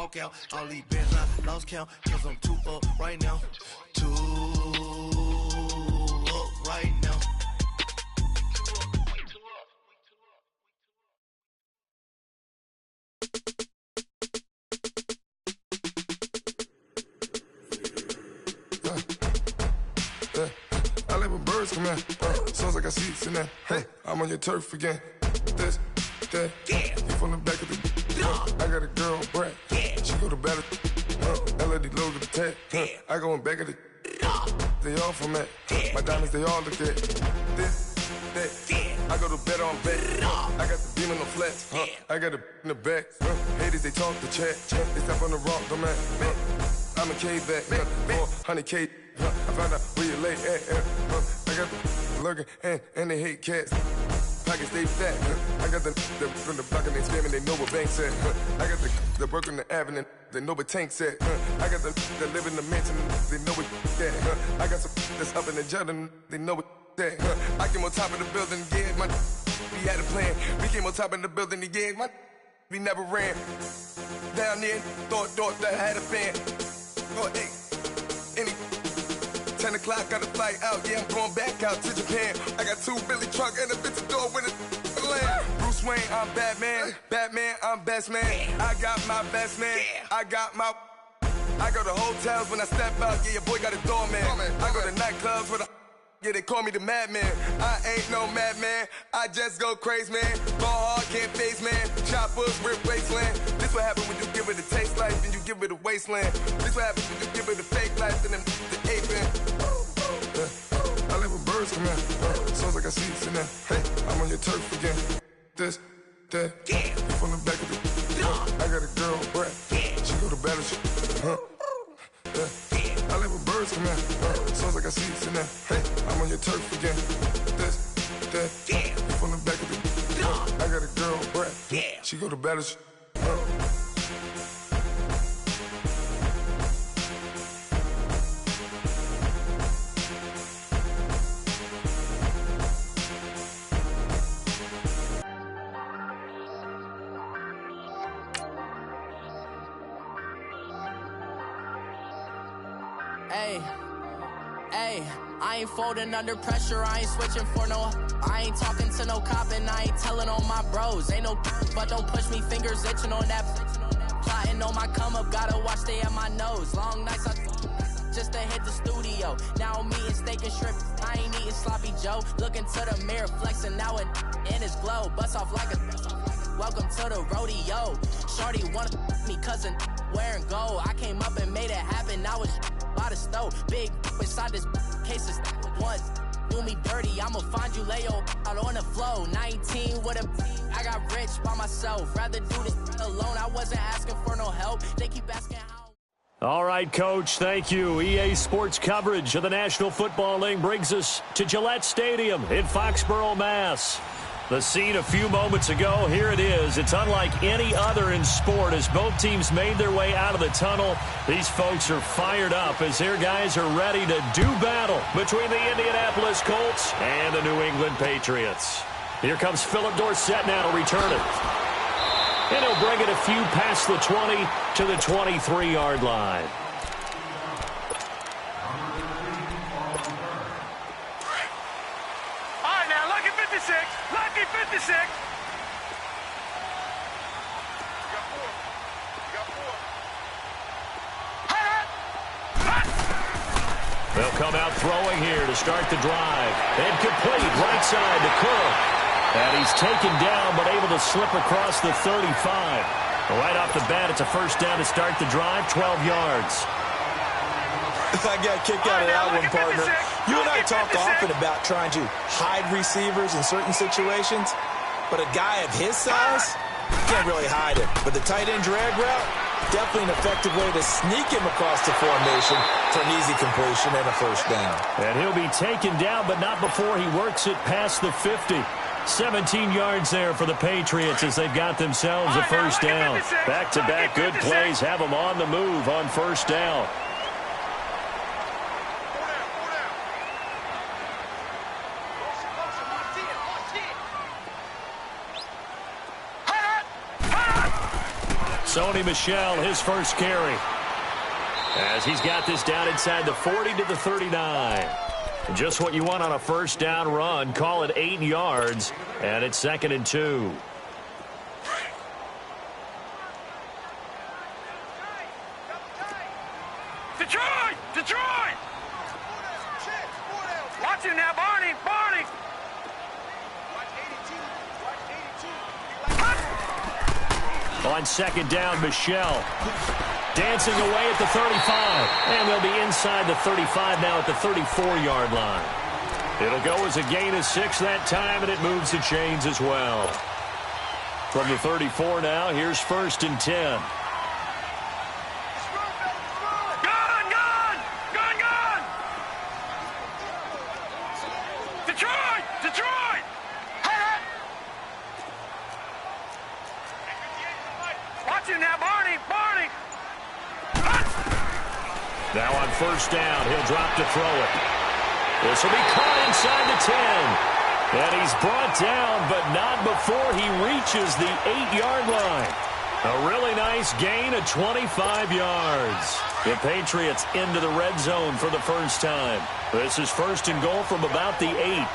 walk out. All these bands I lost count, cause I'm too up right now. Too up right now. I let my birds come in. Sounds like I see seats in there. Hey, I'm on your turf again. This, that, yeah. You from the back of the. I got a girl, Brad. Yeah. She go to battle. LED logo the tag. I go in back of the. They all from that. My diamonds, they all look at. This, that. I go to bed on bed. I got the beam on the flats. I got it in the back. Haters, they talk the chat. They step on the rock, don't man. I'm a K-back. 400K. I found out where you lay at. I got the lurking and they hate cats. Pockets they fat. I got the from the block and they spamming, they know what banks at. I got the work on the avenue, they know what tanks at. I got the live in the mansion, they know what that. I got some that's up in the jungle, they know what that. I came on top of the building again, my we had a plan. We came on top of the building again, my we never ran. Down there, thought that I had a fan. Oh, hey, any 10 o'clock, got a flight out, yeah, I'm going back out to Japan. I got 2 Billy truck and a bitch door with a land. Bruce Wayne, I'm Batman. Batman, I'm best man. I got my best man. I got my. I go to hotels when I step out, yeah, your boy got a doorman. I go to nightclubs with a. Yeah, they call me the madman. I ain't no madman. I just go crazy, man. Ball hard, can't face, man. Choppers, rip wasteland. This what happen when you give it a taste life and you give it a wasteland. This what happen when you give it a fake life and then the aping. I let my birds come in. Sounds like I see seats in there. Hey, I'm on your turf again. This, that, yeah. You from the back of the. I got a girl, Brad. Yeah. She go to battle. I let my birds come in. Sounds like I see seats in there. Hey, I'm on your turf again. This, that, yeah. You from the back of the. I got a girl, Brad. Yeah. She go to battle. Hey, I ain't folding under pressure, I ain't switching for no. I ain't talking to no cop and I ain't telling on my bros. Ain't no but don't push me, fingers itching on that. Plotting on my come up, gotta watch stay at my nose. Long nights just to hit the studio. Now I'm eating steak and shrimp, I ain't eating sloppy Joe. Looking to the mirror, flexing now and in his glow. Bust off like a welcome to the rodeo. Shorty wanna me cousin wearing gold. I came up and made it happen, I was by the stove. Big inside this case of once. Do me dirty, I'ma find you, lay your out on the floor. 19 with a I got rich by myself. Rather do this alone, I wasn't asking for no help. They keep asking how. All right, Coach, thank you. EA Sports coverage of the National Football League brings us to Gillette Stadium in Foxborough, Mass. The scene a few moments ago, here it is. It's unlike any other in sport as both teams made their way out of the tunnel. These folks are fired up as their guys are ready to do battle between the Indianapolis Colts and the New England Patriots. Here comes Philip Dorsett now to return it. And he'll bring it a few past the 20 to the 23-yard line. Lucky 56. They'll come out throwing here to start the drive. And complete right side to Cook. And he's taken down but able to slip across the 35. Right off the bat, it's a first down to start the drive, 12 yards. I got a kick out of that one, partner. You and I talk often about trying to hide receivers in certain situations, but a guy of his size, you can't really hide him. But the tight end drag route, definitely an effective way to sneak him across the formation for an easy completion and a first down. And he'll be taken down, but not before he works it past the 50. 17 yards there for the Patriots as they've got themselves a first down. Back-to-back good plays have them on the move on first down. Sony Michel, his first carry. As he's got this down inside the 40 to the 39. Just what you want on a first down run. Call it 8 yards, and it's 2nd and 2. Detroit! Detroit! Watch him now, Barney! Barney! On 2nd down, Michel dancing away at the 35. And they'll be inside the 35 now at the 34-yard line. It'll go as a gain of 6 that time, and it moves the chains as well. From the 34 now, here's 1st and 10. Detroit! Detroit! Watch him now, Barney! Barney! Now on 1st down, he'll drop to throw it. This will be caught inside the 10. And he's brought down, but not before he reaches the 8-yard line. A really nice gain of 25 yards. The Patriots into the red zone for the first time. This is 1st and goal from about the 8.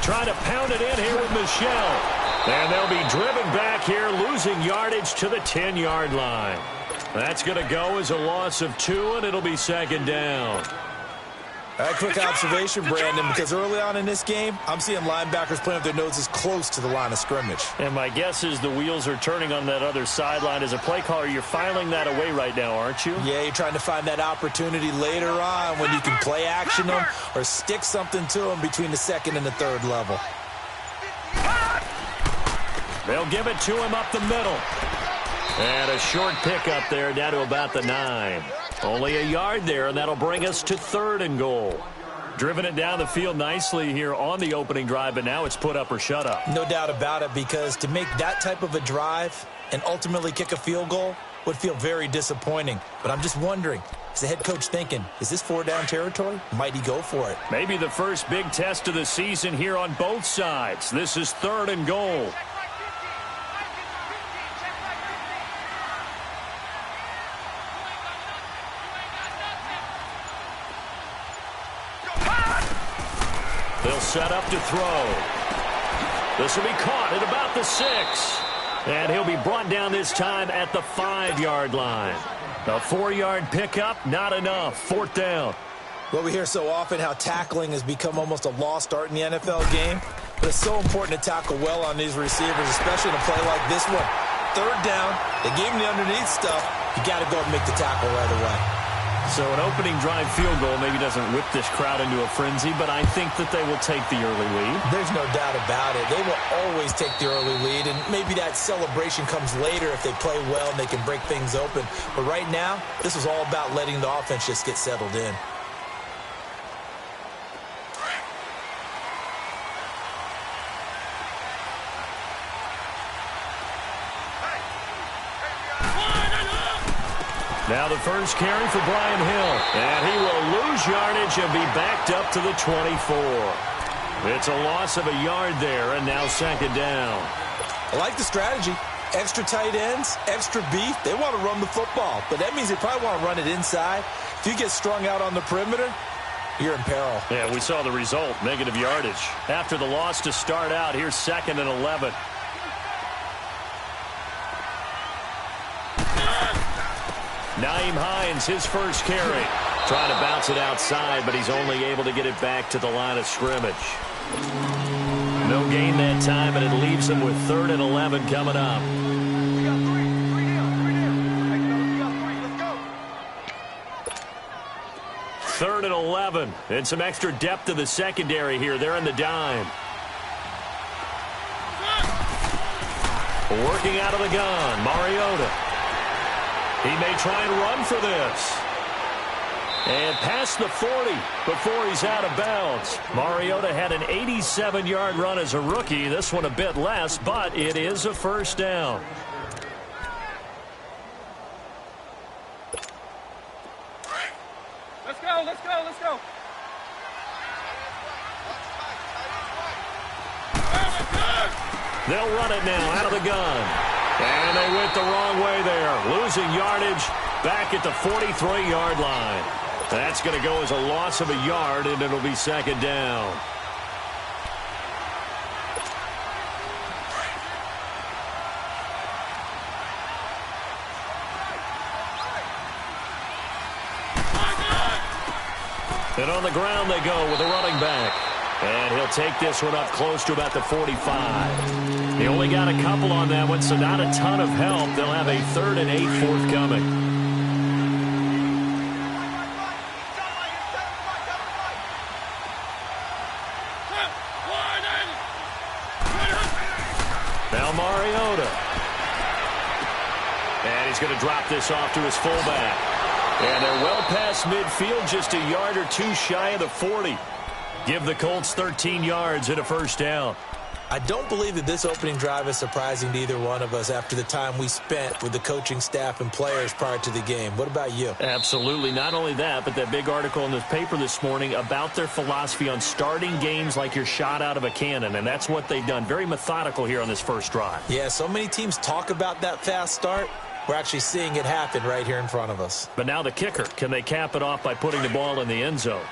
Trying to pound it in here with Michel. And they'll be driven back here, losing yardage to the 10-yard line. That's going to go as a loss of 2, and it'll be 2nd down. A quick observation, Brandon, because early on in this game, I'm seeing linebackers playing with their noses close to the line of scrimmage. And my guess is the wheels are turning on that other sideline. As a play caller, you're filing that away right now, aren't you? Yeah, you're trying to find that opportunity later on when you can play action them or stick something to them between the 2nd and the 3rd level. They'll give it to him up the middle. And a short pickup there down to about the 9. Only a yard there, and that'll bring us to 3rd and goal. Driven it down the field nicely here on the opening drive, but now it's put up or shut up. No doubt about it, because to make that type of a drive and ultimately kick a field goal would feel very disappointing. But I'm just wondering, is the head coach thinking, is this 4-down territory? Might he go for it? Maybe the first big test of the season here on both sides. This is 3rd and goal. They'll set up to throw. This will be caught at about the 6. And he'll be brought down this time at the 5-yard line. A 4-yard pickup, not enough. 4th down. Well, we hear so often how tackling has become almost a lost art in the NFL game. But it's so important to tackle well on these receivers, especially in a play like this one. 3rd down, they gave him the underneath stuff. You got to go and make the tackle right away. So an opening drive field goal maybe doesn't whip this crowd into a frenzy, but I think that they will take the early lead. There's no doubt about it. They will always take the early lead, and maybe that celebration comes later if they play well and they can break things open. But right now, this is all about letting the offense just get settled in. Now the first carry for Brian Hill. And he will lose yardage and be backed up to the 24. It's a loss of a yard there, and now 2nd down. I like the strategy. Extra tight ends, extra beef. They want to run the football, but that means they probably want to run it inside. If you get strung out on the perimeter, you're in peril. Yeah, we saw the result, negative yardage. After the loss to start out, here's 2nd and 11. Nyheim Hines, his first carry. Trying to bounce it outside, but he's only able to get it back to the line of scrimmage. No gain that time, and it leaves him with 3rd and 11 coming up. Third and 11, and some extra depth to the secondary here. They're in the dime. Working out of the gun, Mariota. He may try and run for this. And past the 40 before he's out of bounds. Mariota had an 87-yard run as a rookie. This one a bit less, but it is a 1st down. Let's go, let's go, let's go. They'll run it now out of the gun. And they went the wrong way there. Losing yardage back at the 43-yard line. That's going to go as a loss of a yard, and it'll be second down. And on the ground they go with a running back. And he'll take this one up close to about the 45. He only got a couple on that one, so not a ton of help. They'll have a 3rd and 8 forthcoming. Now Mariota. And he's going to drop this off to his fullback. And they're well past midfield, just a yard or two shy of the 40. Give the Colts 13 yards and a first down. I don't believe that this opening drive is surprising to either one of us after the time we spent with the coaching staff and players prior to the game. What about you? Absolutely. Not only that, but that big article in the paper this morning about their philosophy on starting games like you're shot out of a cannon, and that's what they've done. Very methodical here on this first drive. Yeah, so many teams talk about that fast start. We're actually seeing it happen right here in front of us. But now the kicker. Can they cap it off by putting the ball in the end zone?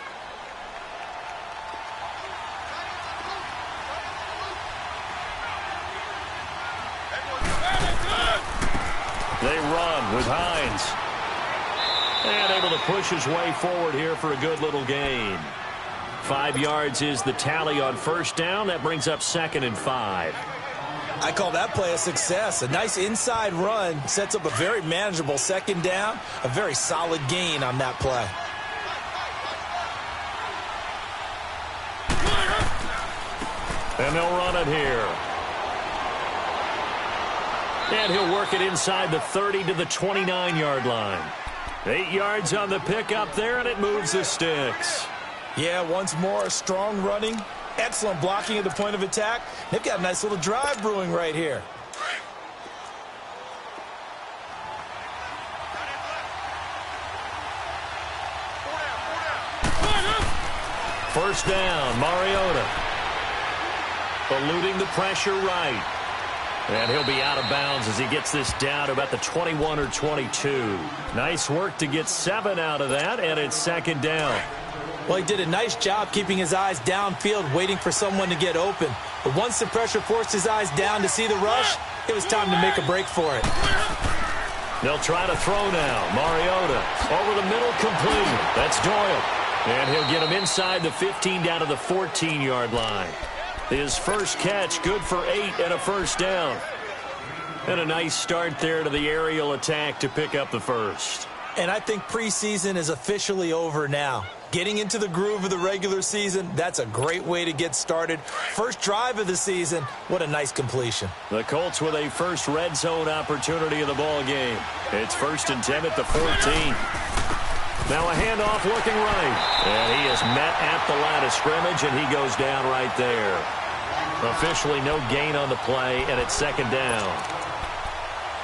They run with Hines. And able to push his way forward here for a good little gain. 5 yards is the tally on first down. That brings up 2nd and 5. I call that play a success. A nice inside run sets up a very manageable second down. A very solid gain on that play. And they'll run it here. And he'll work it inside the 30 to the 29-yard line. 8 yards on the pickup there, and it moves the sticks. Yeah, once more, strong running. Excellent blocking at the point of attack. They've got a nice little drive brewing right here. First down, Mariota. Eluding the pressure right. And he'll be out of bounds as he gets this down to about the 21 or 22. Nice work to get 7 out of that, and it's second down. Well, he did a nice job keeping his eyes downfield, waiting for someone to get open. But once the pressure forced his eyes down to see the rush, it was time to make a break for it. They'll try to throw now. Mariota over the middle, complete. That's Doyle. And he'll get him inside the 15 down to the 14-yard line. His first catch, good for 8 and a first down. And a nice start there to the aerial attack to pick up the first. And I think preseason is officially over now. Getting into the groove of the regular season, that's a great way to get started. First drive of the season, what a nice completion. The Colts with a first red zone opportunity of the ball game. It's 1st and 10 at the 14. Now a handoff looking right. And he is met at the line of scrimmage, and he goes down right there. Officially no gain on the play, and it's second down.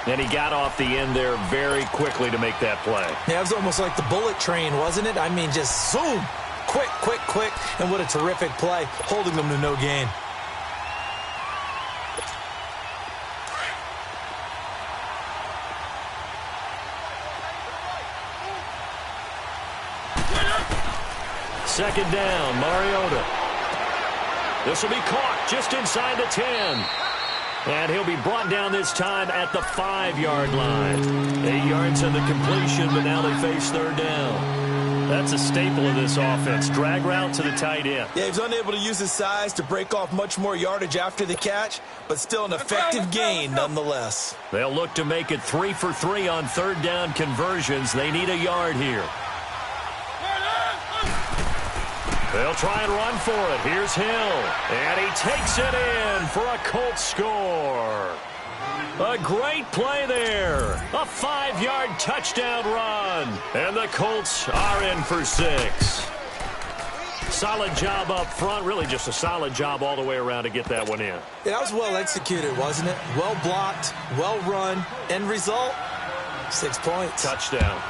And he got off the end there very quickly to make that play. Yeah, it was almost like the bullet train, wasn't it? I mean, just zoom. Quick, quick, quick. And what a terrific play, holding them to no gain. Second down, Mariota. This will be caught just inside the 10. And he'll be brought down this time at the 5-yard line. 8 yards on the completion, but now they face third down. That's a staple of this offense. Drag route to the tight end. Yeah, he's unable to use his size to break off much more yardage after the catch, but still an effective gain nonetheless. They'll look to make it 3 for 3 on third down conversions. They need a yard here. They'll try and run for it. Here's Hill. And he takes it in for a Colts score. A great play there. A 5-yard touchdown run. And the Colts are in for 6. Solid job up front. Really just a solid job all the way around to get that one in. Yeah, that was well executed, wasn't it? Well blocked, well run. End result, 6 points. Touchdown.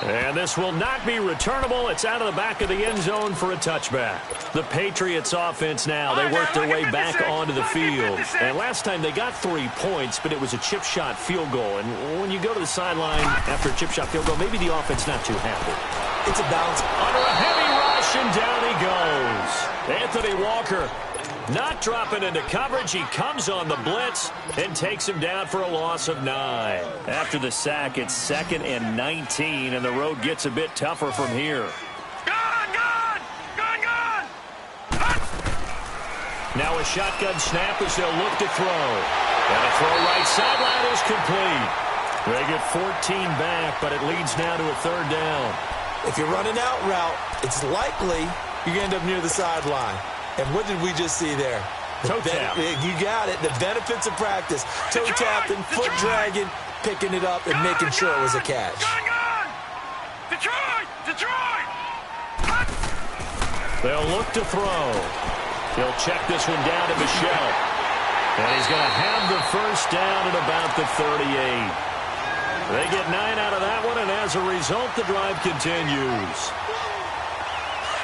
And this will not be returnable. It's out of the back of the end zone for a touchback. The Patriots offense now, they worked their way back onto the field. And last time they got 3 points, but it was a chip shot field goal. And when you go to the sideline after a chip shot field goal, maybe the offense not too happy. It's a bounce. Under a heavy rush, and down he goes. Anthony Walker not dropping into coverage. He comes on the blitz and takes him down for a loss of 9. After the sack, it's 2nd and 19, and the road gets a bit tougher from here. Gone! Now a shotgun snap as they'll look to throw. And a throw right sideline is complete. They get 14 back, but it leads now to a 3rd down. If you run an out route, it's likely you end up near the sideline. And what did we just see there? Toe tap. You got it. The benefits of practice. Toe tapping, foot dragging, picking it up, and making sure it was a catch. Gone! Detroit! They'll look to throw. He'll check this one down to Michelle. And he's going to have the 1st down at about the 38. They get 9 out of that one, and as a result, the drive continues.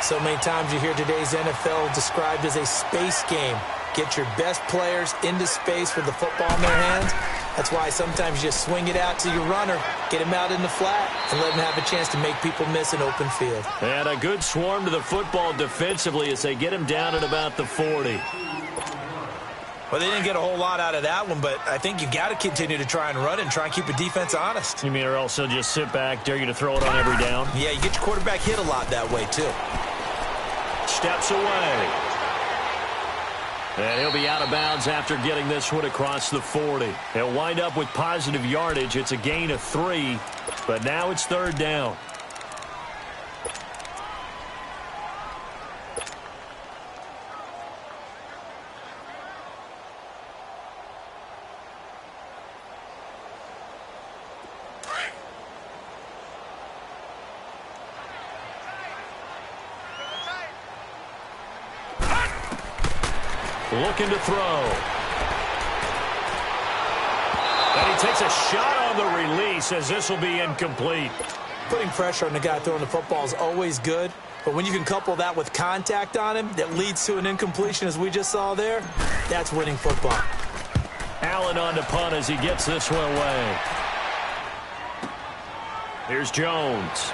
So many times you hear today's NFL described as a space game. Get your best players into space with the football in their hands. That's why sometimes you just swing it out to your runner, get him out in the flat, and let him have a chance to make people miss an open field. And a good swarm to the football defensively as they get him down at about the 40. Well, they didn't get a whole lot out of that one, but I think you got to continue to try and run and try and keep the defense honest. You mean or else they'll just sit back, dare you to throw it on every down? Yeah, you get your quarterback hit a lot that way, too. Steps away. And he'll be out of bounds after getting this one across the 40. He'll wind up with positive yardage. It's a gain of 3, but now it's 3rd down. Looking to throw. And he takes a shot on the release as this will be incomplete. Putting pressure on the guy throwing the football is always good, but when you can couple that with contact on him that leads to an incompletion as we just saw there, that's winning football. Allen on to punt as he gets this one away. Here's Jones.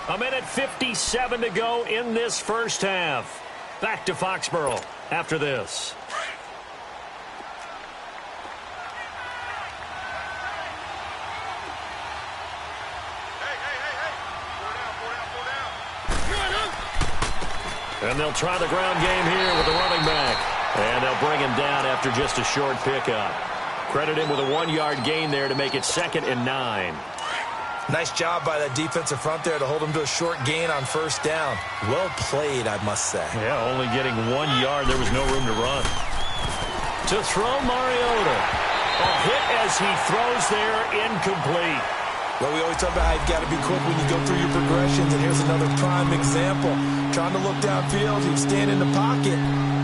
A minute 57 to go in this 1st half. Back to Foxborough after this. And they'll try the ground game here with the running back. And they'll bring him down after just a short pickup. Credit him with a 1-yard gain there to make it 2nd and 9. Nice job by that defensive front there to hold him to a short gain on 1st down. Well played, I must say. Yeah, only getting 1 yard. There was no room to run. To throw Mariota. A hit as he throws there, incomplete. Well, we always talk about how you've got to be quick when you go through your progressions, and here's another prime example. Trying to look downfield, he was standing in the pocket,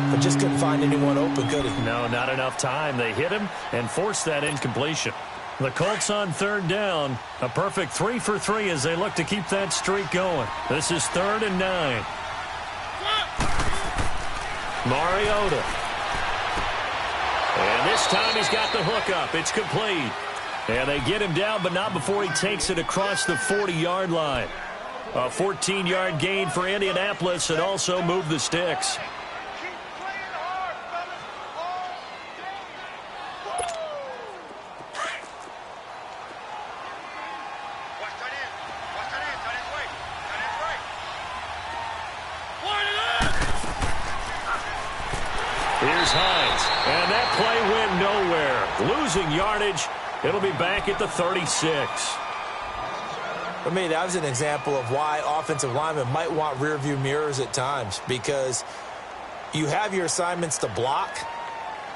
but just couldn't find anyone open, could he? No, not enough time. They hit him and forced that incompletion. The Colts on 3rd down. A perfect 3 for 3 as they look to keep that streak going. This is 3rd and 9. Mariota. And this time he's got the hook up. It's complete. And they get him down, but not before he takes it across the 40-yard line. A 14-yard gain for Indianapolis and also move the sticks. Here's Hines, and that play went nowhere. Losing yardage, it'll be back at the 36. For me, that was an example of why offensive linemen might want rearview mirrors at times, because you have your assignments to block,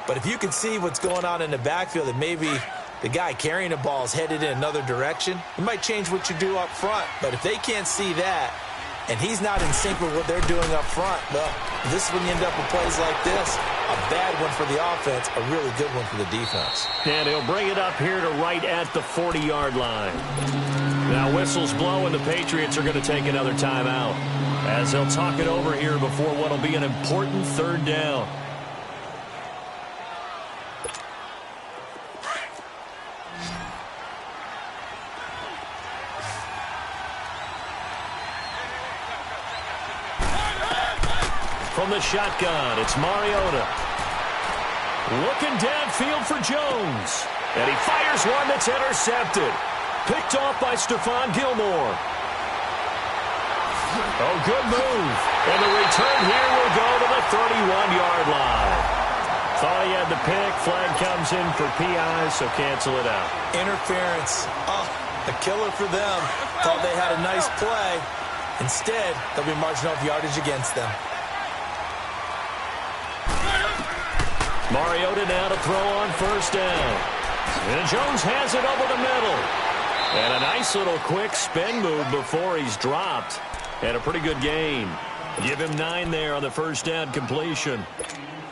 but if you can see what's going on in the backfield and maybe the guy carrying the ball is headed in another direction, you might change what you do up front. But if they can't see that, and he's not in sync with what they're doing up front. Well, this is when you end up with plays like this. A bad one for the offense, a really good one for the defense. And he'll bring it up here to right at the 40-yard line. Now whistles blow, and the Patriots are going to take another timeout as they'll talk it over here before what will be an important third down. From the shotgun, it's Mariota. Looking downfield for Jones. And he fires one that's intercepted. Picked off by Stephon Gilmore. Oh, good move. And the return here will go to the 31-yard line. Thought he had the pick. Flag comes in for PI, so cancel it out. Interference. Oh, a killer for them. Thought they had a nice play. Instead, they'll be marching off yardage against them. Mariota now to throw on first down. And Jones has it over the middle. And a nice little quick spin move before he's dropped. And a pretty good gain. Give him 9 there on the first down completion.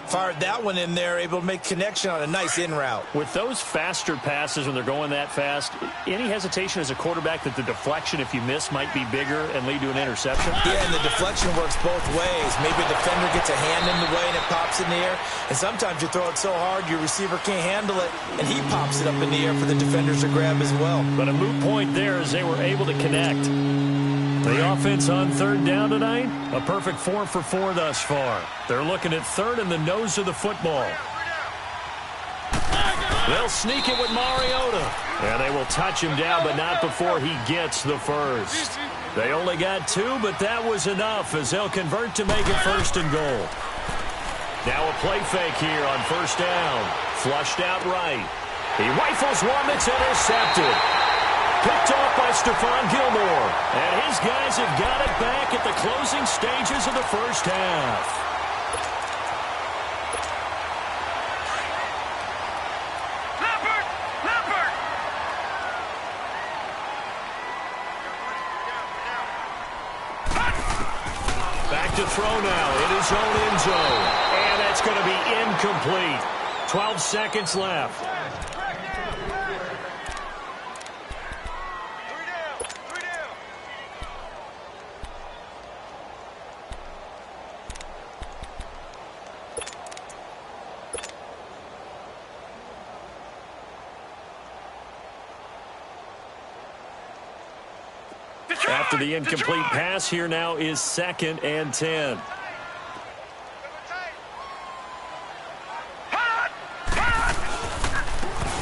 Fired that one in there, able to make connection on a nice in route. With those faster passes when they're going that fast, any hesitation as a quarterback that the deflection, if you miss, might be bigger and lead to an interception? Yeah, and the deflection works both ways. Maybe a defender gets a hand in the way and it pops in the air. And sometimes you throw it so hard your receiver can't handle it, and he pops it up in the air for the defenders to grab as well. But a moot point there as they were able to connect. The offense on third down tonight, a perfect 4 for 4 thus far. They're looking at third in the nose of the football. They'll sneak it with Mariota. And they will touch him down, but not before he gets the first. They only got 2, but that was enough as they'll convert to make it first and goal. Now a play fake here on first down. Flushed out right. He rifles one that's intercepted. Picked off by Stephon Gilmore. And his guys have got it back at the closing stages of the first half. Back to throw now in his own end zone. And that's going to be incomplete. 12 seconds left. After the incomplete pass, here now is 2nd and 10.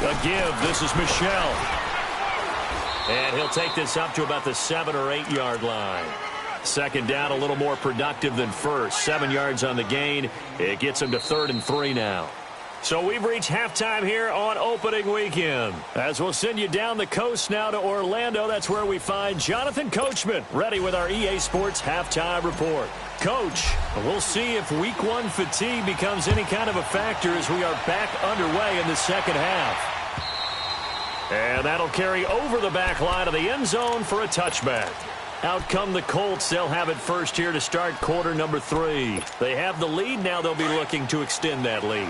A give. This is Michel. And he'll take this up to about the 7 or 8 yard line. Second down, a little more productive than first. 7 yards on the gain. It gets him to 3rd and 3 now. So we've reached halftime here on opening weekend. As we'll send you down the coast now to Orlando, that's where we find Jonathan Coachman ready with our EA Sports halftime report. Coach, we'll see if week 1 fatigue becomes any kind of a factor as we are back underway in the second half. And that'll carry over the back line of the end zone for a touchback. Out come the Colts. They'll have it first here to start quarter number 3. They have the lead. Now they'll be looking to extend that lead.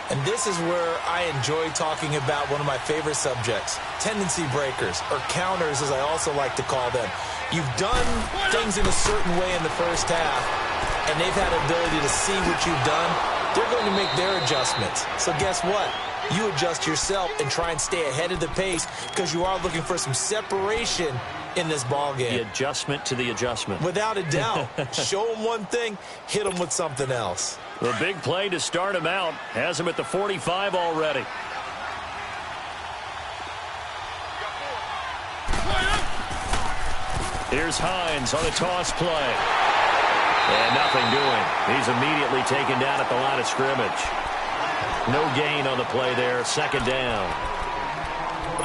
And this is where I enjoy talking about one of my favorite subjects, tendency breakers, or counters as I also like to call them. You've done things in a certain way in the first half, and they've had the ability to see what you've done. They're going to make their adjustments. So guess what? You adjust yourself and try and stay ahead of the pace because you are looking for some separation in this ball game. The adjustment to the adjustment. Without a doubt. Show them one thing, hit them with something else. The big play to start him out has him at the 45 already. Here's Hines on a toss play. And nothing doing. He's immediately taken down at the line of scrimmage. No gain on the play there. Second down.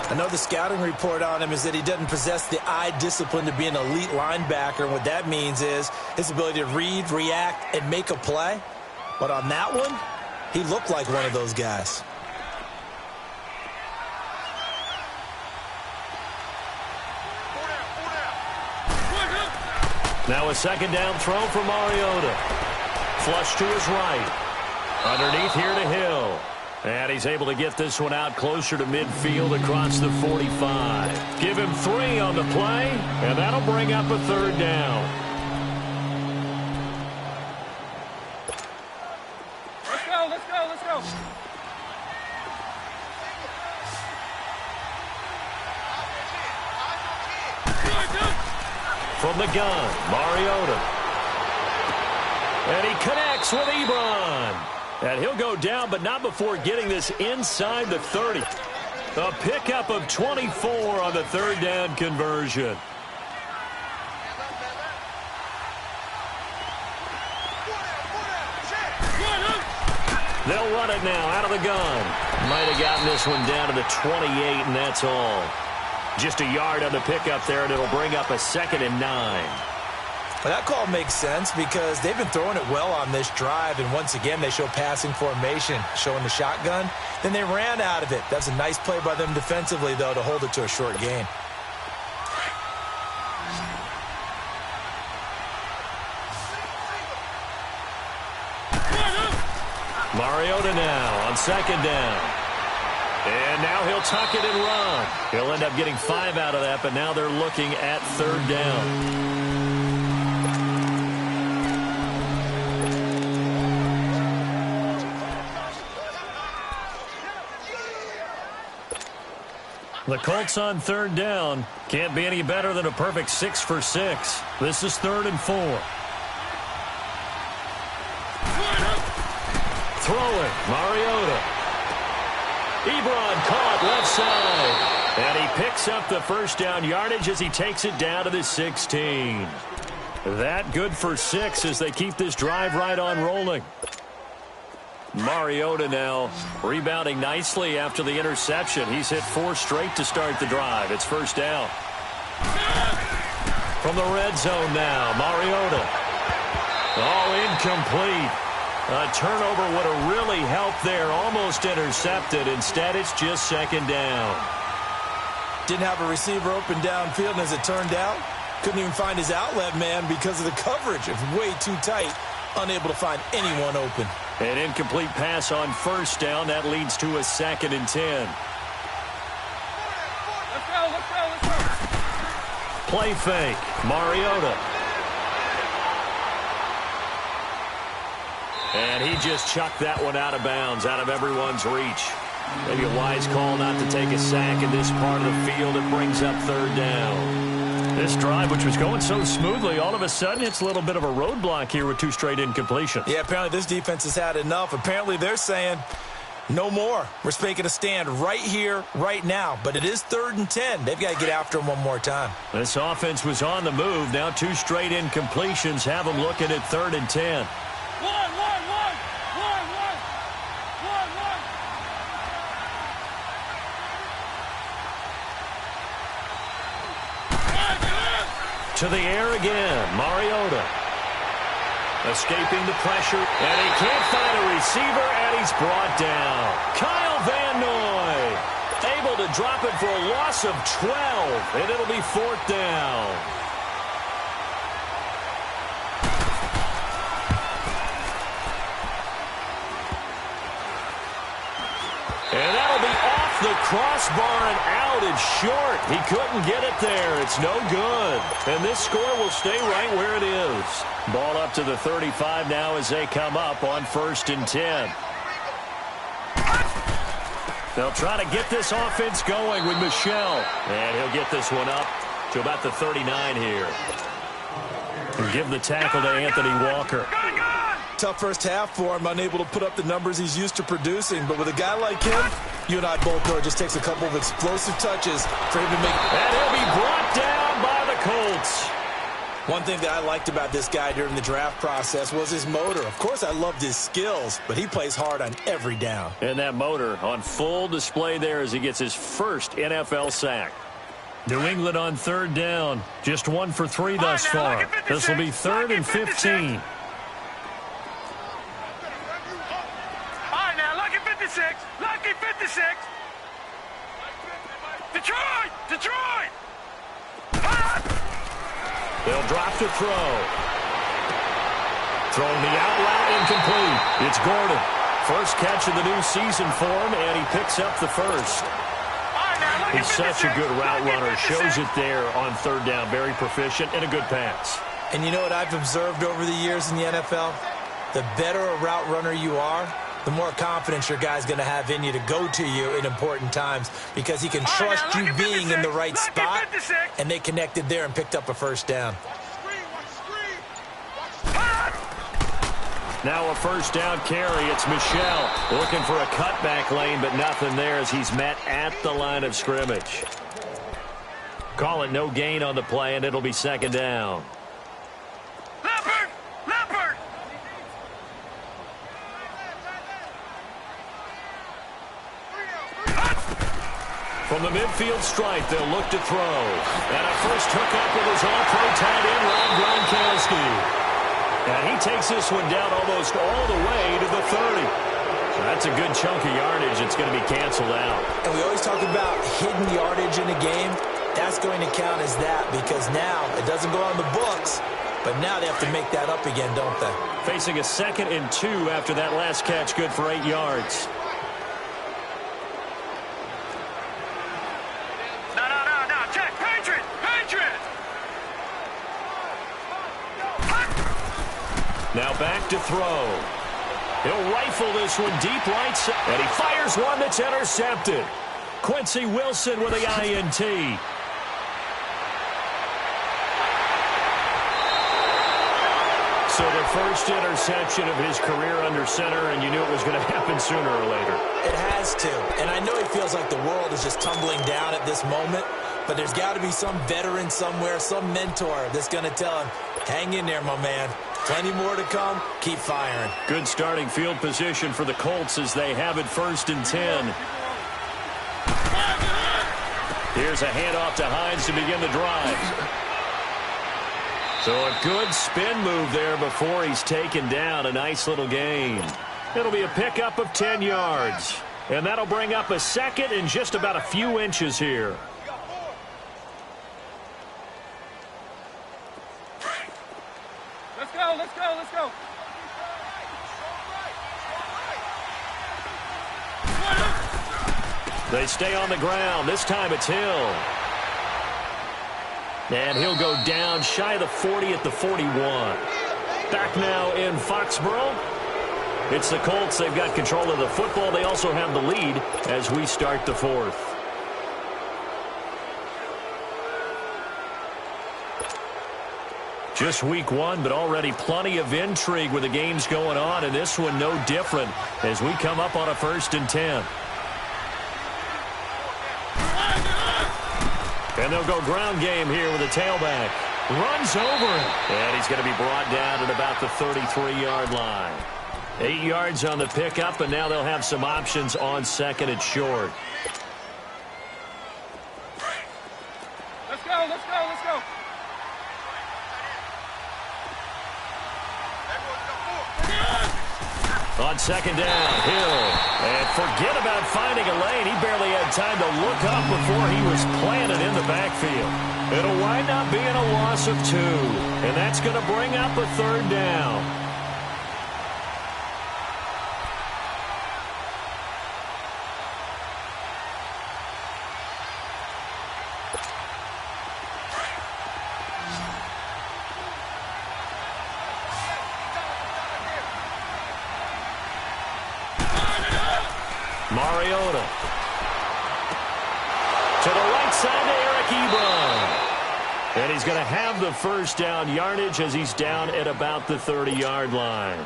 I know the scouting report on him is that he doesn't possess the eye discipline to be an elite linebacker. And what that means is his ability to read, react, and make a play. But on that one, he looked like one of those guys. Now a second down throw for Mariota. Flush to his right. Underneath here to Hill. And he's able to get this one out closer to midfield across the 45. Give him 3 on the play, and that'll bring up a third down. Let's go, let's go, let's go. From the gun, Mariota. And he connects with Ebron. And he'll go down, but not before getting this inside the 30. A pickup of 24 on the third down conversion. They'll run it now out of the gun. Might have gotten this one down to the 28, and that's all. Just a yard on the pickup there, and it'll bring up a 2nd and 9. Well, that call makes sense because they've been throwing it well on this drive, and once again they show passing formation, showing the shotgun. Then they ran out of it. That's a nice play by them defensively, though, to hold it to a short gain. Mariota now on 2nd down. And now he'll tuck it and run. He'll end up getting 5 out of that, but now they're looking at 3rd down. The Colts on 3rd down. Can't be any better than a perfect 6 for 6. This is 3rd and 4. Throwing, Mariota. Ebron caught left side. And he picks up the first down yardage as he takes it down to the 16. That good for 6 as they keep this drive right on rolling. Mariota now rebounding nicely after the interception. He's hit 4 straight to start the drive. It's 1st down. From the red zone now, Mariota. Oh, incomplete. A turnover would have really helped there. Almost intercepted. Instead, it's just 2nd down. Didn't have a receiver open downfield, and as it turned out, couldn't even find his outlet man because of the coverage. It was way too tight. Unable to find anyone open. An incomplete pass on 1st down. That leads to a 2nd and 10. Let's go, let's go, let's go. Play fake. Mariota. And he just chucked that one out of bounds, out of everyone's reach. Maybe a wise call not to take a sack in this part of the field. It brings up 3rd down. This drive, which was going so smoothly, all of a sudden it's a little bit of a roadblock here with 2 straight incompletions. Yeah, apparently this defense has had enough. Apparently they're saying, no more. We're making a stand right here, right now. But it is 3rd and 10. They've got to get after him one more time. This offense was on the move. Now 2 straight incompletions have them looking at 3rd and 10. To the air again, Mariota. Escaping the pressure, and he can't find a receiver, and he's brought down. Kyle Van Noy able to drop it for a loss of 12, and it'll be 4th down. And that'll be off the crossbar and out. It's short. He couldn't get it there. It's no good. And this score will stay right where it is. Ball up to the 35 now as they come up on 1st and 10. They'll try to get this offense going with Michel. And he'll get this one up to about the 39 here. And give the tackle to Anthony Walker. Tough first half for him, unable to put up the numbers he's used to producing. But with a guy like him, you and I both know it just takes a couple of explosive touches for him to make. And he'll be brought down by the Colts. One thing that I liked about this guy during the draft process was his motor. Of course, I loved his skills, but he plays hard on every down. And that motor on full display there as he gets his first NFL sack. New England on 3rd down. Just 1 for 3 thus far. This will be 3rd and 15. Lucky 56. Detroit! They'll drop to throw. Throwing the out route incomplete. It's Gordon. First catch of the new season for him, and he picks up the first. He's such a good route runner. Shows it there on third down. Very proficient and a good pass. And you know what I've observed over the years in the NFL? The better a route runner you are, the more confidence your guy's going to have in you to go to you in important times because he can trust you being in the right spot, and they connected there and picked up a first down. Now a first down carry. It's Michel looking for a cutback lane, but nothing there as he's met at the line of scrimmage. Call it no gain on the play, and it'll be second down. Leopard! From the midfield stripe, they'll look to throw. And a first hookup with his all-pro tight end, Rob Gronkowski. And he takes this one down almost all the way to the 30. So that's a good chunk of yardage. It's going to be canceled out. And we always talk about hidden yardage in a game. That's going to count as that because now it doesn't go on the books, but now they have to make that up again, don't they? Facing a 2nd and 2 after that last catch, good for 8 yards. No. Check. Patriot! Now back to throw. He'll rifle this one deep right, and he fires one that's intercepted. Quincy Wilson with the INT. So the first interception of his career under center, and you knew it was going to happen sooner or later. It has to. And I know he feels like the world is just tumbling down at this moment, but there's got to be some veteran somewhere, some mentor that's going to tell him, hang in there, my man. Plenty more to come. Keep firing. Good starting field position for the Colts as they have it 1st and 10. Here's a handoff to Hines to begin the drive. So a good spin move there before he's taken down. A nice little gain. It'll be a pickup of 10 yards. And that'll bring up a 2nd and just about a few inches here. Let's go. They stay on the ground. This time it's Hill. And he'll go down shy of the 40 at the 41. Back now in Foxborough. It's the Colts. They've got control of the football. They also have the lead as we start the 4th. Just week 1, but already plenty of intrigue with the games going on, and this one no different as we come up on a 1st and 10. And they'll go ground game here with a tailback. Runs over him. And he's going to be brought down at about the 33-yard line. 8 yards on the pickup, and now they'll have some options on 2nd and short. Let's go. On 2nd down, Hill. And forget about finding a lane. He barely had time to look up before he was planted in the backfield. It'll wind up being a loss of 2. And that's going to bring up a 3rd down. Mariota. To the right side to Eric Ebron. And he's going to have the first down yardage as he's down at about the 30-yard line.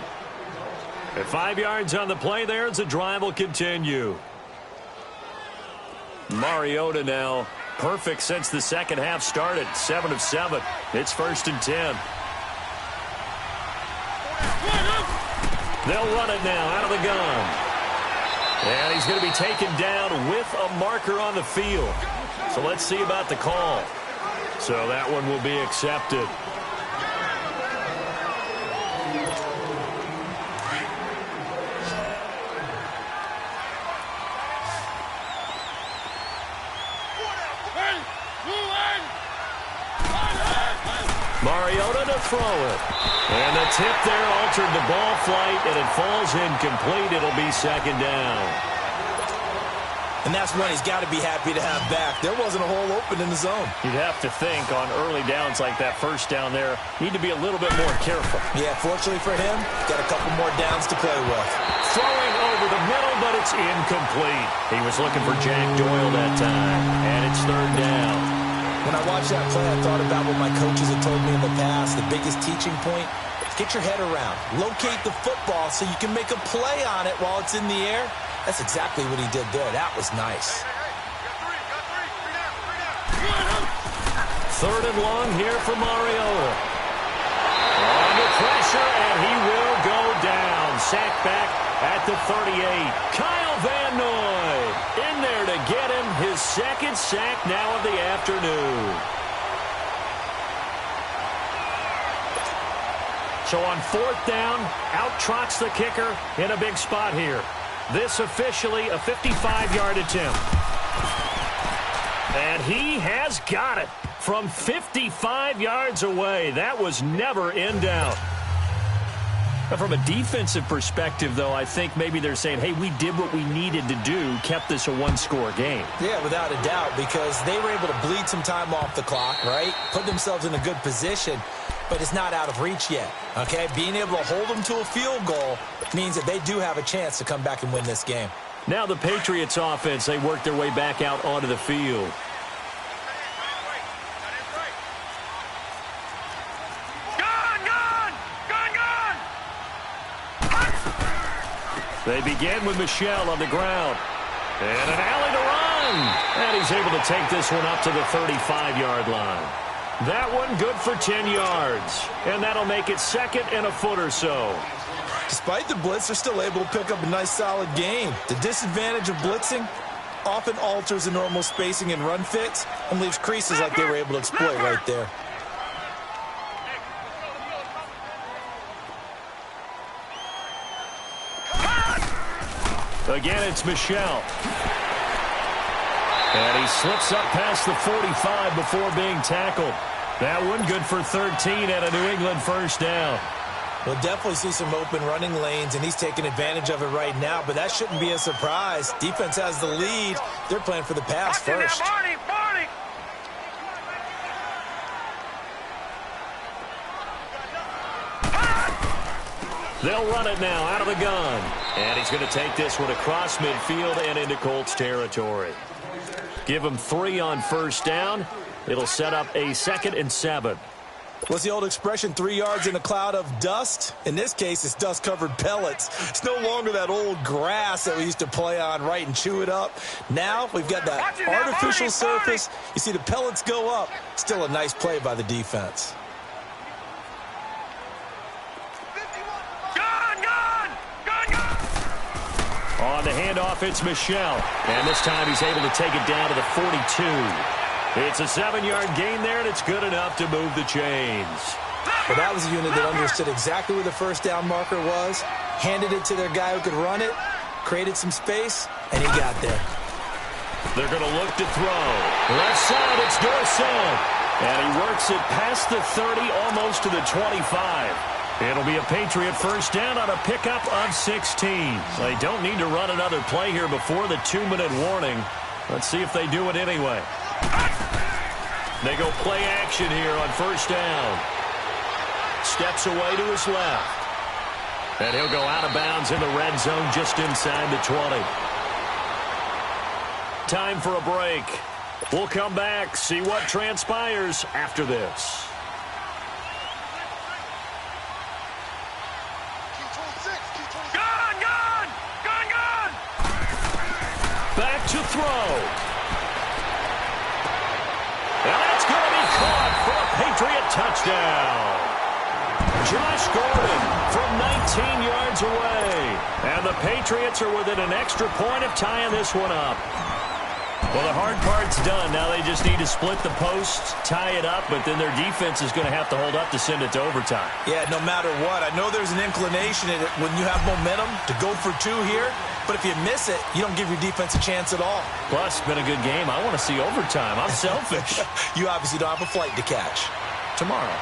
At 5 yards on the play there as the drive will continue. Mariota now perfect since the second half started. 7 of 7. It's 1st and 10. They'll run it now out of the gun. And he's going to be taken down with a marker on the field. So let's see about the call. So that one will be accepted. Mariota to throw it. And the tip there altered the ball flight, and it falls incomplete. It'll be second down. And that's one he's got to be happy to have back. There wasn't a hole open in the zone. You'd have to think on early downs like that first down there, need to be a little bit more careful. Yeah, fortunately for him, got a couple more downs to play with. Throwing over the middle, but it's incomplete. He was looking for Jack Doyle that time, and it's third down. When I watched that play, I thought about what my coaches had told me in the past. The biggest teaching point, get your head around. Locate the football so you can make a play on it while it's in the air. That's exactly what he did there. That was nice. Third and long here for Mariota. Under pressure, and he will go down. Sacked back at the 38. Kyle Van Noy in there to get him his second sack now of the afternoon. So on fourth down, out trots the kicker in a big spot here. This officially a 55-yard attempt. And he has got it from 55 yards away. That was never in doubt. From a defensive perspective, though, I think maybe they're saying, hey, we did what we needed to do, kept this a one-score game. Yeah, without a doubt, because they were able to bleed some time off the clock, right? Put themselves in a good position, but it's not out of reach yet, okay? Being able to hold them to a field goal means that they do have a chance to come back and win this game. Now the Patriots offense, they work their way back out onto the field. They begin with Michel on the ground. And an alley to run. And he's able to take this one up to the 35-yard line. That one good for 10 yards. And that'll make it second and a foot or so. Despite the blitz, they're still able to pick up a nice, solid gain. The disadvantage of blitzing often alters the normal spacing and run fits and leaves creases like they were able to exploit right there. Again, it's Michel. And he slips up past the 45 before being tackled. That one good for 13 and a New England first down. We'll definitely see some open running lanes, and he's taking advantage of it right now, but that shouldn't be a surprise. Defense has the lead. They're playing for the pass first. They'll run it now out of the gun. And he's going to take this one across midfield and into Colts territory. Give him 3 on first down. It'll set up a 2nd and 7. What's the old expression, 3 yards in a cloud of dust? In this case, it's dust-covered pellets. It's no longer that old grass that we used to play on, right, and chew it up. Now we've got that artificial surface. You see the pellets go up. Still a nice play by the defense. On the handoff, it's Michel. And this time he's able to take it down to the 42. It's a 7-yard gain there, and it's good enough to move the chains. Well, that was a unit that understood exactly where the first down marker was, handed it to their guy who could run it, created some space, and he got there. They're going to look to throw. Left side, it's Dorsett. And he works it past the 30, almost to the 25. It'll be a Patriot first down on a pickup of 16. They don't need to run another play here before the 2-minute warning. Let's see if they do it anyway. They go play action here on first down. Steps away to his left. And he'll go out of bounds in the red zone just inside the 20. Time for a break. We'll come back, see what transpires after this. Back to throw. And that's going to be caught for a Patriot touchdown. Josh Gordon from 19 yards away. And the Patriots are within an extra point of tying this one up. Well, the hard part's done. Now they just need to split the posts, tie it up, but then their defense is going to have to hold up to send it to overtime. Yeah, no matter what. I know there's an inclination in it when you have momentum to go for 2 here, but if you miss it, you don't give your defense a chance at all. Plus, it's been a good game. I want to see overtime. I'm selfish. You obviously don't have a flight to catch. Tomorrow.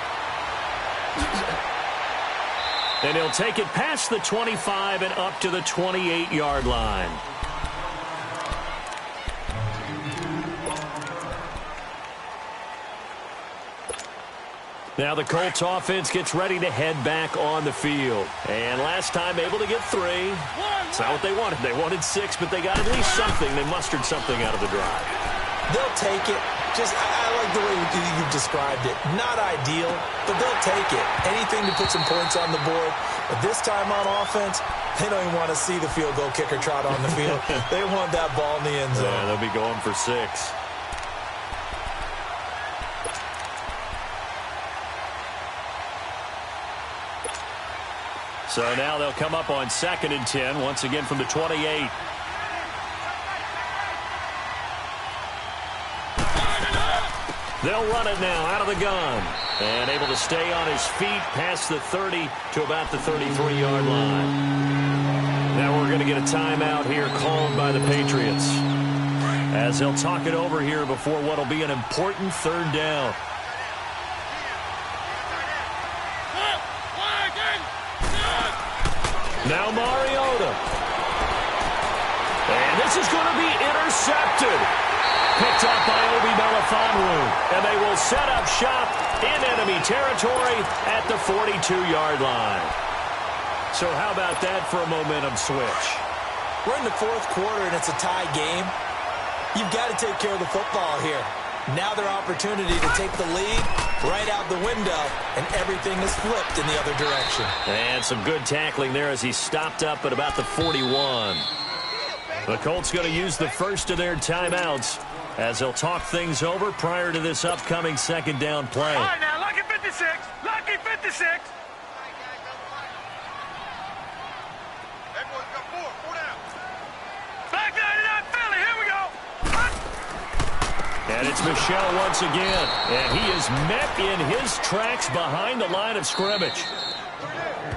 And he'll take it past the 25 and up to the 28-yard line. Now the Colts offense gets ready to head back on the field. And last time able to get 3. It's not what they wanted. They wanted 6, but they got at least something. They mustered something out of the drive. They'll take it. I like the way you've described it. Not ideal, but they'll take it. Anything to put some points on the board. But this time on offense, they don't even want to see the field goal kicker trot on the field. They want that ball in the end zone. Yeah, they'll be going for 6. So now they'll come up on 2nd and 10, once again from the 28. They'll run it now out of the gun. And able to stay on his feet past the 30 to about the 33-yard line. Now we're going to get a timeout here called by the Patriots, as they'll talk it over here before what will be an important 3rd down. Now Mariota. And this is going to be intercepted. Picked up by Obi Melifonwu. And they will set up shop in enemy territory at the 42-yard line. So how about that for a momentum switch? We're in the 4th quarter, and it's a tie game. You've got to take care of the football here. Now their opportunity to take the lead right out the window, and everything is flipped in the other direction. And some good tackling there as he stopped up at about the 41. The Colts going to use the first of their timeouts as they'll talk things over prior to this upcoming 2nd down play. All right, now, lucky 56. Lucky 56. Back 99, Philly. Here we go. And it's Michel once again. And he is met in his tracks behind the line of scrimmage.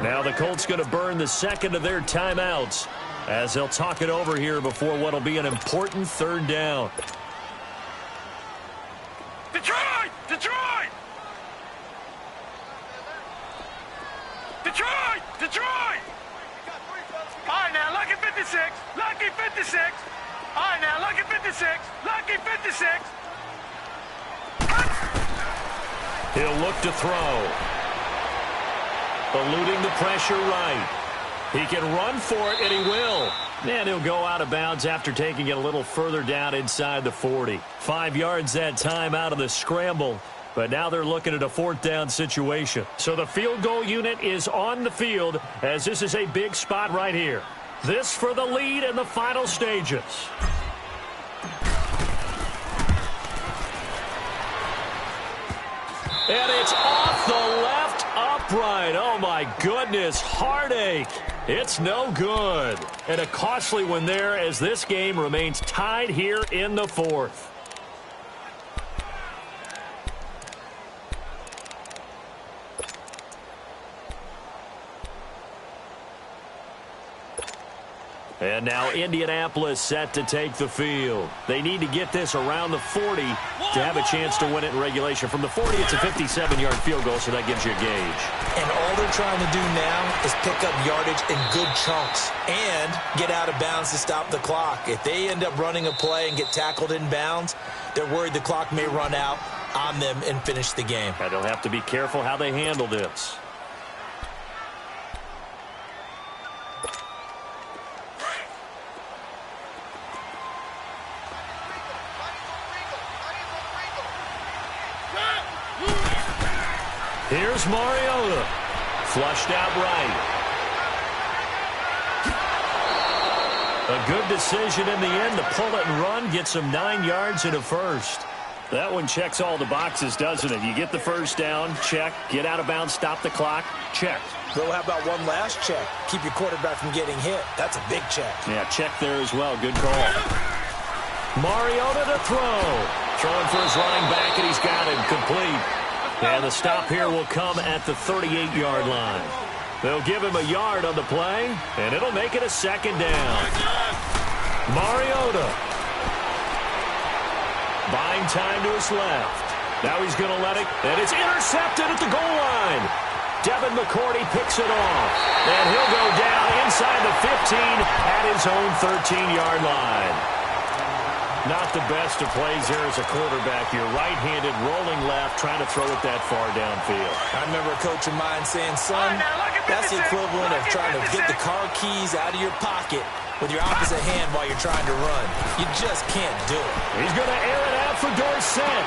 Now the Colts going to burn the 2nd of their timeouts as they'll talk it over here before what will be an important 3rd down. Detroit! Detroit! Detroit! Detroit! All right, now, lucky 56. Lucky 56. All right, now, lucky 56. Lucky 56. He'll look to throw. Eluding the pressure right. He can run for it, and he will. And he'll go out of bounds after taking it a little further down inside the 40. 5 yards that time out of the scramble. But now they're looking at a 4th down situation. So the field goal unit is on the field as this is a big spot right here. This for the lead in the final stages. And it's off the left upright. Oh, my goodness. Heartache. It's no good. And a costly one there as this game remains tied here in the 4th. And now Indianapolis set to take the field. They need to get this around the 40 to have a chance to win it in regulation. From the 40, it's a 57-yard field goal, so that gives you a gauge. And all they're trying to do now is pick up yardage in good chunks and get out of bounds to stop the clock. If they end up running a play and get tackled in bounds, they're worried the clock may run out on them and finish the game. And they'll have to be careful how they handle this. Here's Mariota. Flushed out right. A good decision in the end to pull it and run. Get some 9 yards and a first. That one checks all the boxes, doesn't it? You get the first down, check. Get out of bounds, stop the clock, check. Well, how about one last check? Keep your quarterback from getting hit. That's a big check. Yeah, check there as well. Good call. Mariota to throw. Throwing for his running back, and he's got him complete. And the stop here will come at the 38-yard line. They'll give him a yard on the play, and it'll make it a 2nd down. Mariota. Buying time to his left. Now he's going to let it, and it's intercepted at the goal line. Devin McCourty picks it off, and he'll go down inside the 15 at his own 13-yard line. Not the best of plays there as a quarterback. You're right-handed, rolling left, trying to throw it that far downfield. I remember a coach of mine saying, son, that's the equivalent of trying to get the car keys out of your pocket with your opposite hand while you're trying to run. You just can't do it. He's going to air it out for Dorsett.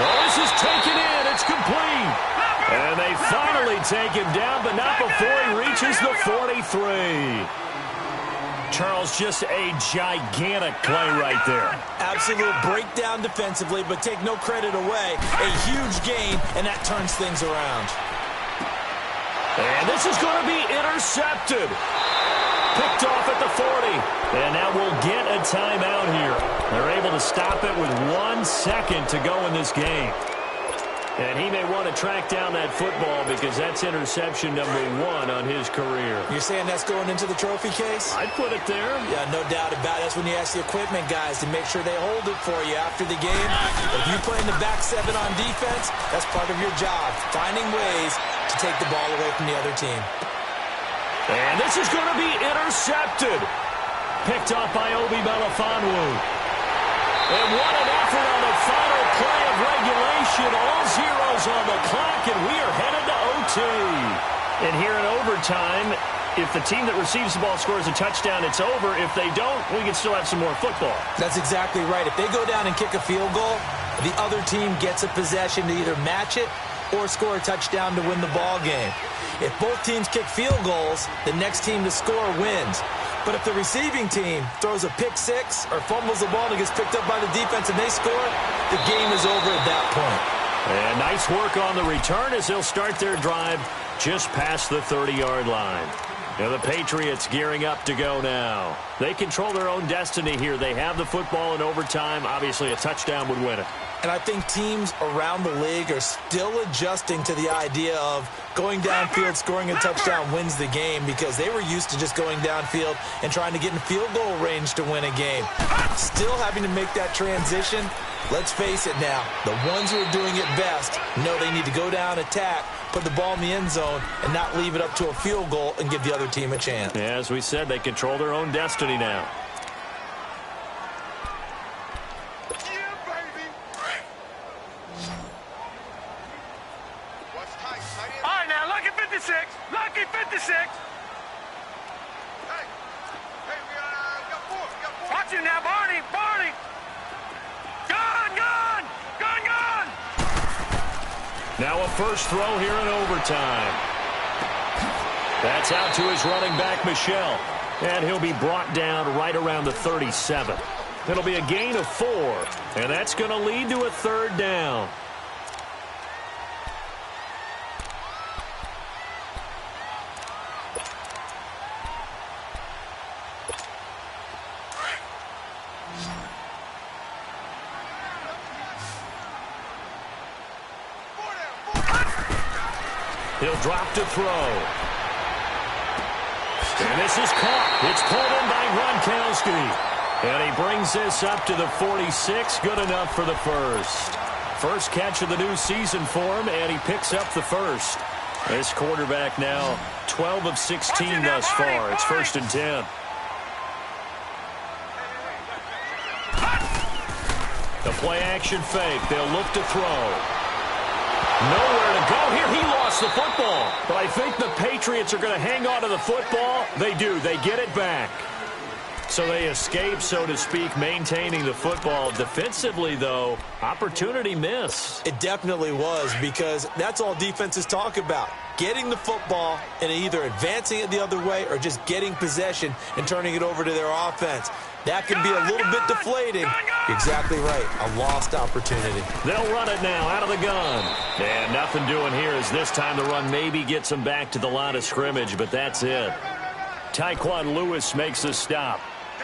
Oh, this is taken in. It's complete. And they finally take him down, but not before he reaches the 43. Charles, just a gigantic play right there. Absolute breakdown defensively, but take no credit away. A huge gain, and that turns things around. And this is going to be intercepted. Picked off at the 40. And now we'll get a timeout here. They're able to stop it with 1 second to go in this game. And he may want to track down that football because that's interception number 1 on his career. You're saying that's going into the trophy case? I'd put it there. Yeah, no doubt about it. That's when you ask the equipment guys to make sure they hold it for you after the game. If you play in the back 7 on defense, that's part of your job, finding ways to take the ball away from the other team. And this is going to be intercepted. Picked off by Obi Melifonwu. And what an effort on the final play of regulation. All zeros on the clock, and we are headed to OT. And here in overtime, if the team that receives the ball scores a touchdown, it's over. If they don't, we can still have some more football. That's exactly right. If they go down and kick a field goal, the other team gets a possession to either match it or score a touchdown to win the ball game. If both teams kick field goals, the next team to score wins. But if the receiving team throws a pick 6 or fumbles the ball and gets picked up by the defense and they score, the game is over at that point. And nice work on the return as they'll start their drive just past the 30-yard line. Now the Patriots gearing up to go now. They control their own destiny here. They have the football in overtime. Obviously, a touchdown would win it. And I think teams around the league are still adjusting to the idea of going downfield, scoring a touchdown wins the game because they were used to just going downfield and trying to get in field goal range to win a game. Still having to make that transition. Let's face it now, the ones who are doing it best know they need to go down, attack, put the ball in the end zone, and not leave it up to a field goal and give the other team a chance. Yeah, as we said, they control their own destiny now. All right, now, lucky 56. Lucky 56. Hey, we got 4. Watch it now, Barney. Gone. Now a first throw here in overtime. That's out to his running back, Michel. And he'll be brought down right around the 37. It'll be a gain of 4. And that's going to lead to a 3rd down. He'll drop to throw. And this is caught. It's pulled in by Gronkowski. And he brings this up to the 46. Good enough for the first. First catch of the new season for him, and he picks up the first. This quarterback now 12 of 16 thus far. It's 1st and 10. The play action fake. They'll look to throw. Nowhere to go here. He lost the football. But I think the Patriots are going to hang on to the football. They do. They get it back. So they escape, so to speak, maintaining the football. Defensively, though, opportunity miss. It definitely was, because that's all defenses talk about. Getting the football and either advancing it the other way or just getting possession and turning it over to their offense. That can be a little bit deflating. Exactly right. A lost opportunity. They'll run it now out of the gun. And nothing doing here as this time the run maybe gets them back to the line of scrimmage, but that's it. Tyquan Lewis makes the stop.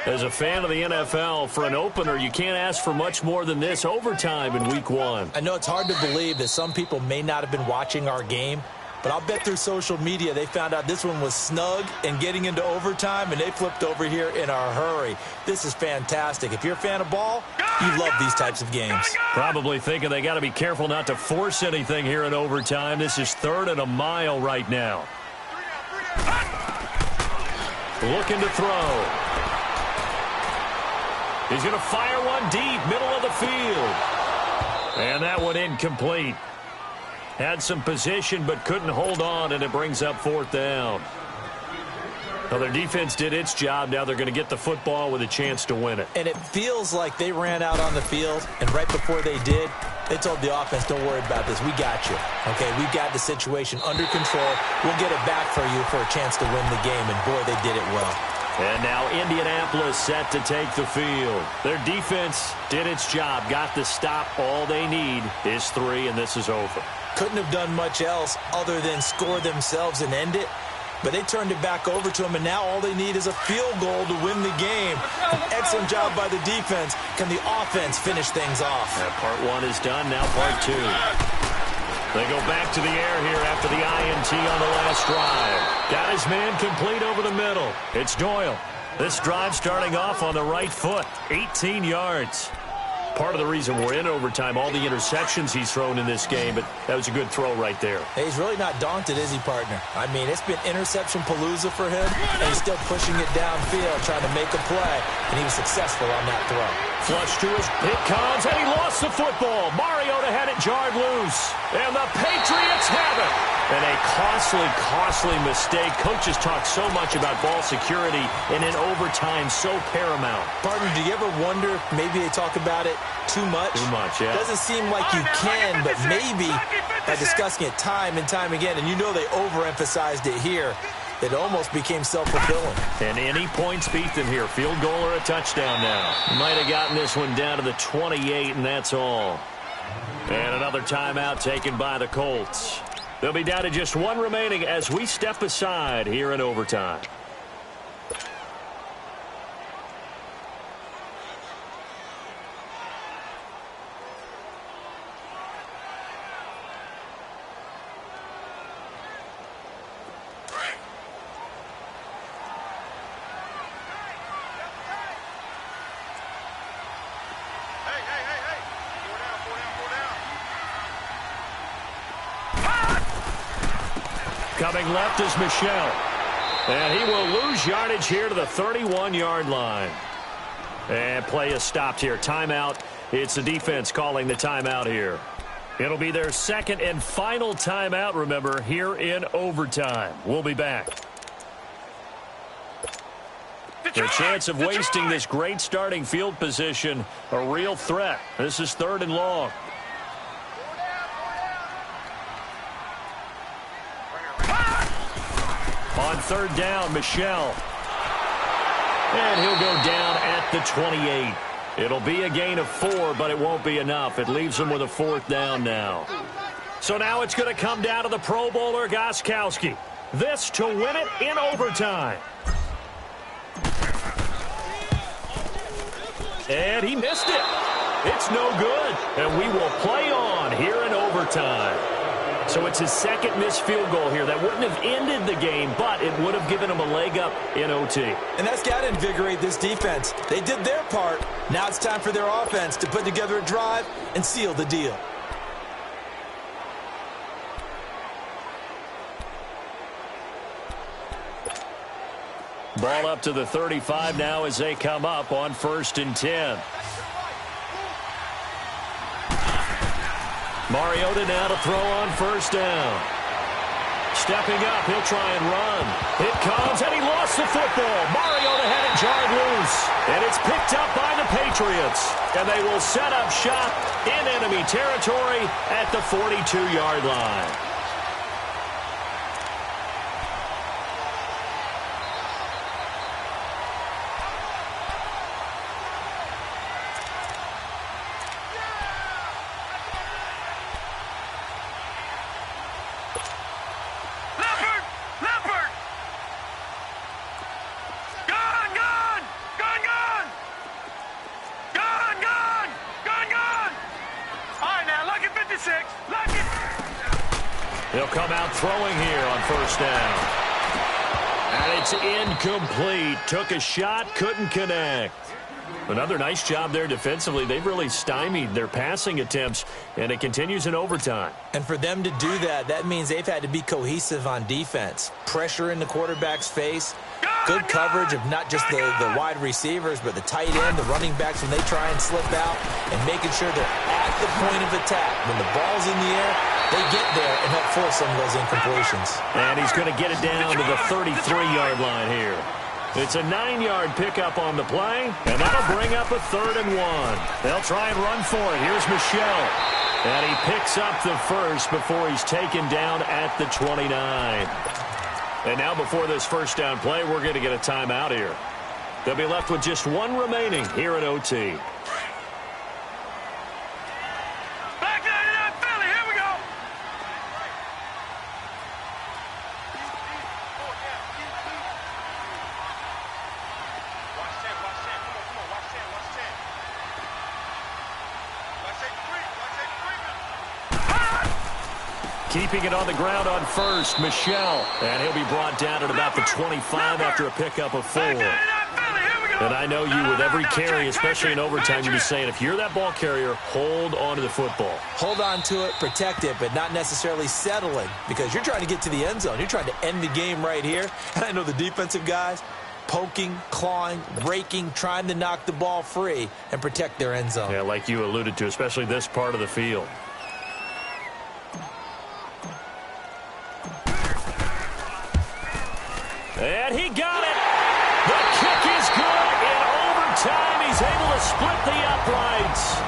As a fan of the NFL, for an opener, you can't ask for much more than this overtime in Week 1. I know it's hard to believe that some people may not have been watching our game, But I'll bet through social media they found out this one was snug and getting into overtime, and they flipped over here in a hurry. This is fantastic. If you're a fan of ball, you love these types of games. Probably thinking they got to be careful not to force anything here in overtime. This is 3rd and a mile right now. Looking to throw. He's going to fire one deep, middle of the field. And that one incomplete. Had some position but couldn't hold on, and it brings up 4th down. Well, their defense did its job. Now they're going to get the football with a chance to win it. And it feels like they ran out on the field, and right before they did, they told the offense, don't worry about this. We got you. Okay, we've got the situation under control. We'll get it back for you for a chance to win the game, and boy, they did it well. And now Indianapolis set to take the field. Their defense did its job, got the stop. All they need is 3, and this is over. Couldn't have done much else other than score themselves and end it. But they turned it back over to them, and now all they need is a field goal to win the game. An excellent job by the defense. Can the offense finish things off? Part 1 is done, now part 2. They go back to the air here after the INT on the last drive. Got his man complete over the middle. It's Doyle. This drive starting off on the right foot. 18 yards. Part of the reason we're in overtime, all the interceptions he's thrown in this game, but that was a good throw right there. Hey, he's really not daunted, is he, partner? I mean, it's been interception palooza for him, and he's still pushing it downfield, trying to make a play, and he was successful on that throw. Flush to his hit comes, and he lost the football. Mariota had it jarred loose, and the Patriots have it. And a costly mistake. Coaches talk so much about ball security, and in overtime, so paramount. Partner, do you ever wonder if maybe they talk about it too much? Too much, yeah. Doesn't seem like you can, but maybe by discussing it time and time again, and you know they overemphasized it here, it almost became self-fulfilling. And any points beat them here. Field goal or a touchdown now. Might have gotten this one down to the 28, and that's all. And another timeout taken by the Colts. They'll be down to just 1 remaining as we step aside here in overtime. Coming left is Michel. And he will lose yardage here to the 31-yard line. And play is stopped here. Timeout. It's the defense calling the timeout here. It'll be their second and final timeout, remember, here in overtime. We'll be back. The chance of wasting this great starting field position, a real threat. This is 3rd and long. On 3rd down, Michel. And he'll go down at the 28. It'll be a gain of 4, but it won't be enough. It leaves him with a 4th down now. So now it's going to come down to the Pro Bowler, Gostkowski. This to win it in overtime. And he missed it. It's no good. And we will play on here in overtime. So it's his second missed field goal here. That wouldn't have ended the game, but it would have given him a leg up in OT. And that's got to invigorate this defense. They did their part. Now it's time for their offense to put together a drive and seal the deal. Ball up to the 35 now as they come up on 1st and 10. Mariota now to throw on 1st down. Stepping up, he'll try and run. It comes, and he lost the football. Mariota had it jarred loose, and it's picked up by the Patriots. And they will set up shop in enemy territory at the 42-yard line. They'll come out throwing here on first down. And it's incomplete. Took a shot, couldn't connect. Another nice job there defensively. They've really stymied their passing attempts, and it continues in overtime. And for them to do that, that means they've had to be cohesive on defense. Pressure in the quarterback's face. Good coverage of not just the wide receivers, but the tight end, the running backs when they try and slip out, and making sure they're at the point of attack. When the ball's in the air, they get there and help force some of those incompletions. And he's going to get it down to the 33-yard line here. It's a 9-yard pickup on the play, and that'll bring up a 3rd and 1. They'll try and run for it. Here's Michel. And he picks up the first before he's taken down at the 29. And now before this first down play, we're going to get a timeout here. They'll be left with just one remaining here at OT. Back to that Philly. Here we go. Watch 10. Come on. Watch 10. Keeping it on the ground on first, Michel. And he'll be brought down at about the 25 after a pickup of 4. And I know you, with every carry, especially in overtime, you'll be saying, if you're that ball carrier, hold on to the football. Hold on to it, protect it, but not necessarily settling, because you're trying to get to the end zone. You're trying to end the game right here. And I know the defensive guys, poking, clawing, raking, trying to knock the ball free and protect their end zone. Yeah, like you alluded to, especially this part of the field. And he got it. The kick is good. In overtime, he's able to split the uprights.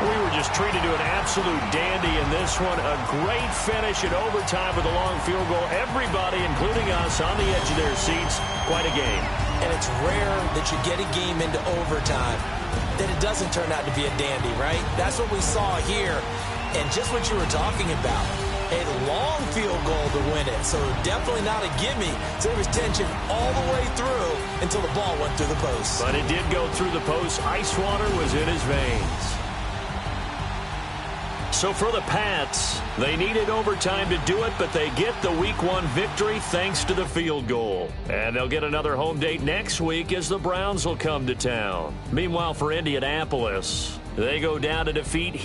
We were just treated to an absolute dandy in this one. A great finish in overtime with a long field goal. Everybody, including us, on the edge of their seats. Quite a game. And it's rare that you get a game into overtime that it doesn't turn out to be a dandy, right? That's what we saw here. And just what you were talking about. A long field goal to win it, so definitely not a gimme. So there was tension all the way through until the ball went through the post. But it did go through the post. Ice water was in his veins. So for the Pats, they needed overtime to do it, but they get the Week 1 victory thanks to the field goal. And they'll get another home date next week as the Browns will come to town. Meanwhile, for Indianapolis, they go down to defeat